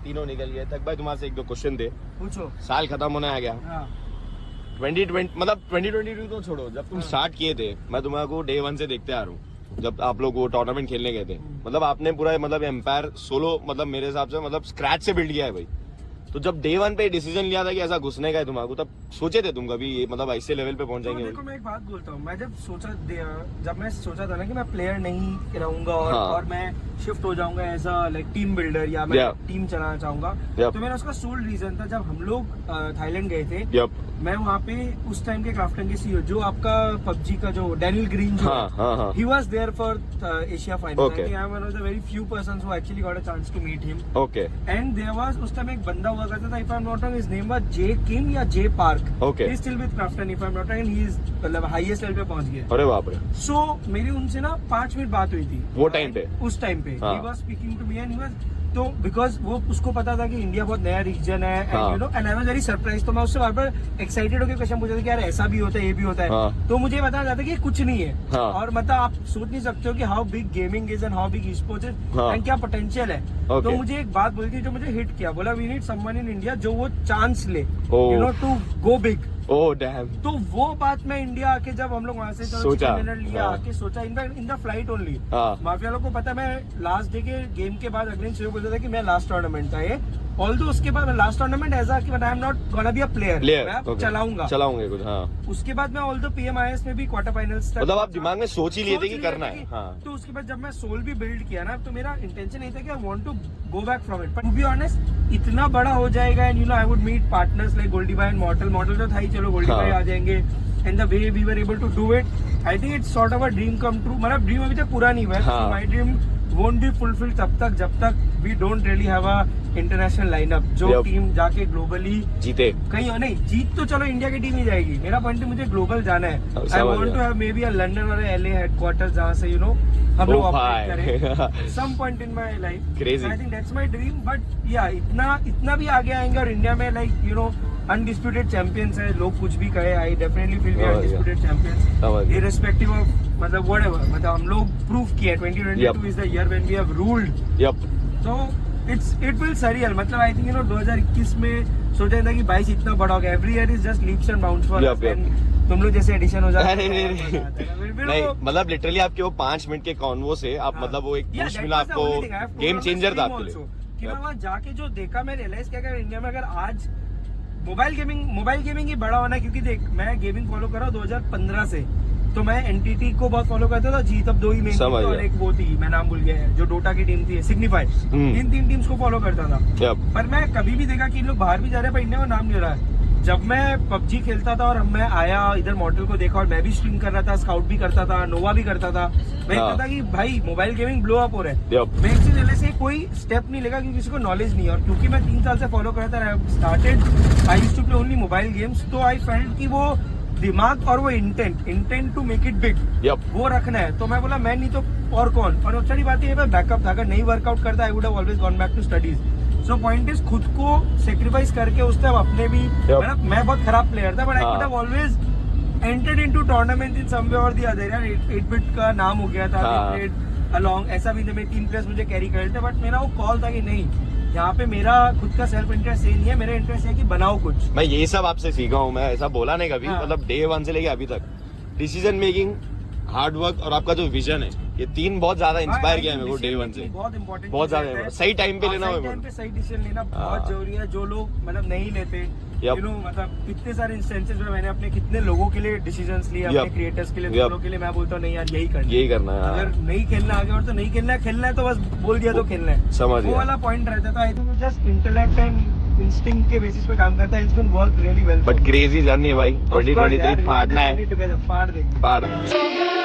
तीनों निकल गए। तक भाई तुम्हारे से एक दो क्वेश्चन थे, पूछो। साल खत्म होने आ गया। हाँ। 2020 मतलब 2022 तो छोड़ो, जब तुम स्टार्ट किए थे मैं तुम्हारे को डे 1 से देखते आ रहा हूँ, जब आप लोग वो टूर्नामेंट खेलने गए थे, मतलब आपने पूरा मतलब एम्पायर सोलो मतलब मेरे हिसाब से मतलब स्क्रैच से बिल्ड किया है भाई। तो जब डे 1 पे डिसीजन लिया था कि ऐसा घुसने का है तुम्हारे को, तब सोचे थे तुम कभी ये मतलब ऐसे लेवल पे पहुंच तो जाएंगे? देखो मैं एक बात बोलता हूँ, मैं जब मैं सोचा था ना कि मैं प्लेयर नहीं रहूंगा और मैं शिफ्ट हो जाऊंगा as a like team builder या मैं टीम चलाना चाहूंगा, तो मेरा उसका सोल रीजन था। जब हम लोग थाईलैंड गए थे, मैं वहाँ पे उस टाइम के क्राफ्टन के सीईओ जो आपका पबजी का जो डैनियल ग्रीन जो he was there for Asia final. I am one of the very few persons who actually got a chance to meet him. Okay. And there was उस time एक बंदा हुआ करता था, if I am not wrong his name was J King या J Park. Okay. He is still with Krafton if I am not wrong, and he is मतलब highest level पे पहुंच गया। अरे बाप रे। सो मेरी उनसे ना 5 मिनट बात हुई थी वो टाइम पे, उस टाइम पे he was speaking to me and he was, तो बिकॉज वो उसको पता था कि इंडिया बहुत नया रीजन है and you no, and I was very surprise. तो मैं उससे बार बार एक्साइटेड होकर क्वेश्चन पूछा था कि यार ऐसा भी होता है, ये भी होता है। तो मुझे बताया जाता है कि कुछ नहीं है। और मतलब आप सोच नहीं सकते हो कि how big gaming is and how big esports is and क्या पोटेंशियल है। तो मुझे एक बात बोली थी जो मुझे हिट किया, बोला we need someone in India जो वो चांस ले, you know, to go big. Oh damn. तो वो बात मैं इंडिया आके जब हम लोग वहाँ से सोचा, लिया आके सोचा in the flight only. Mafia लोग को पता है मैं लास्ट डे के गेम के बाद अगले दिन बोलता था कि मैं लास्ट टूर्नामेंट था ये, ऑल्दो उसके बाद लास्ट टूर्नामेंट ऐसा कि आई am not gonna be a player, मैं चलाऊंगा कुछ। उसके बाद मैं ऑल्दो पीएमआईएस में भी क्वार्टर फाइनल्स तक, मतलब आप दिमाग में सोच ही लिए थे कि करना है। तो उसके बाद जब मैं सोल भी बिल्ड किया ना, तो मेरा इंटेंशन नहीं था कि I want to go back from it, but to be honest इतना बड़ा हो जाएगा and you know I would meet partners like Goldy भाई एंड मॉडल तो था ही, चलो गोल्डी भाई आ जाएंगे and the way we were able to do it, I think it's sort of a dream come true. मतलब ड्रीम अभी तक पूरा नहीं हुआ है, my dream won't be fulfilled तब तक जब तक we don't really have a international lineup जो टीम जाके ग्लोबली जीते। कहीं और नहीं जीत तो चलो इंडिया की टीम ही जाएगी, मेरा पॉइंट है मुझे ग्लोबल जाना है। I want to have maybe a London और LA headquarters जहाँ से you know हम लोग ऑपरेट करें some point in my life. Crazy. I think that's my dream, but yeah इतना भी आगे आएंगे और इंडिया में like you know undisputed champions है, लोग कुछ भी कहे, I definitely feel we are undisputed champions irrespective of मतलब व्हाटएवर, मतलब हम लोग प्रूव किया 2022 is the year when we have ruled. तो इट विल सरियल, मतलब आई थिंक यू नो 2021 में सोचा था कि 22 इतना बड़ा हो गया, every year is just leaps and bounds for us and तुम लोग जैसे एडिशन हो जाता है। नहीं मतलब लिटरली आपके वो 5 मिनट के कॉन्वो से आप मतलब वो एक पुश मिला आपको, गेम चेंजर था आपके लिए कि मैं वहाँ जाके जो देखा मैं रियलाइज किया कि इंडिया में अगर आज मोबाइल गेमिंग ही बड़ा होना है, क्योंकि देख मैं गेमिंग फॉलो कर रहा हूँ 2015 से, तो मैं एनटीटी को बहुत फॉलो करता था, जी तब 2 ही मेन और एक वो थी मैं नाम भूल गया जो डोटा की टीम थी सिग्निफाई, इन 3 टीम्स को फॉलो करता था। पर मैं कभी भी देखा कि इन लोग बाहर भी जा रहे हैं पर इंडिया में नाम नहीं रहा है। जब मैं पबजी खेलता था और मैं आया इधर मॉडल को देखा और मैं भी स्ट्रीम कर रहा था, स्काउट भी करता था, नोवा भी करता था, मैं कहता था कि भाई मोबाइल गेमिंग ब्लो अप हो रहा है। मैं एक चीज से कोई स्टेप नहीं लेगा क्योंकि किसी को नॉलेज नहीं है, और क्योंकि मैं 3 साल से फॉलो करता था, I used to play only mobile games, तो आई फेल्ट कि वो दिमाग और वो intent to make it big वो रखना है। तो मैं बोला मैं नहीं तो और कौन, और अच्छी बात है बैकअप था, अगर नहीं वर्कआउट करता I would have always gone back to studies. So point is खुद को सेक्रीफाइस करके उस टाइम अपने भी मैं बहुत खराब प्लेयर था, but I could have always entered into tournament in some way और द अदर। यार 8-bit का नाम हो गया था, अलोंग ऐसा भी नहीं, मेरे 3 प्लेयर्स मुझे कैरी कर रहे थे, बट मेरा वो कॉल था कि नहीं यहाँ पे मेरा खुद का सेल्फ इंटरेस्ट ये नहीं है, मेरा इंटरेस्ट है कि बनाओ कुछ। मैं ये सब आपसे सीखा हूँ, मैं ऐसा बोला नहीं कभी, मतलब डे 1 से लेके अभी तक डिसीजन मेकिंग, हार्ड वर्क और आपका जो विजन है, ये 3 बहुत ज्यादा इंस्पायर किया है मेरे को डे 1 से। बहुत इंपॉर्टेंट, बहुत ज्यादा सही टाइम पे लेना, सही डिसीजन लेना बहुत जरूरी है। जो लोग मतलब नहीं लेते, यू नो, मतलब इतने सारे इंस्टेंसेस में मैंने अपने कितने लोगों के लिए डिसीजंस लिए, अपने क्रिएटर्स के लिए, लोगों के लिए मैं बोलता हूँ नहीं यार यही करना है। अगर नहीं खेलना आगे और तो नहीं खेलना है तो बस बोल दिया तो खेलना है, समझ वो वाला पॉइंट रहता था। I think just intellect and instinct के बेसिस पे काम करता है, it's been work really well. But crazy journey है भाई, 2023 फाड़ना है, फाड़ देंगे।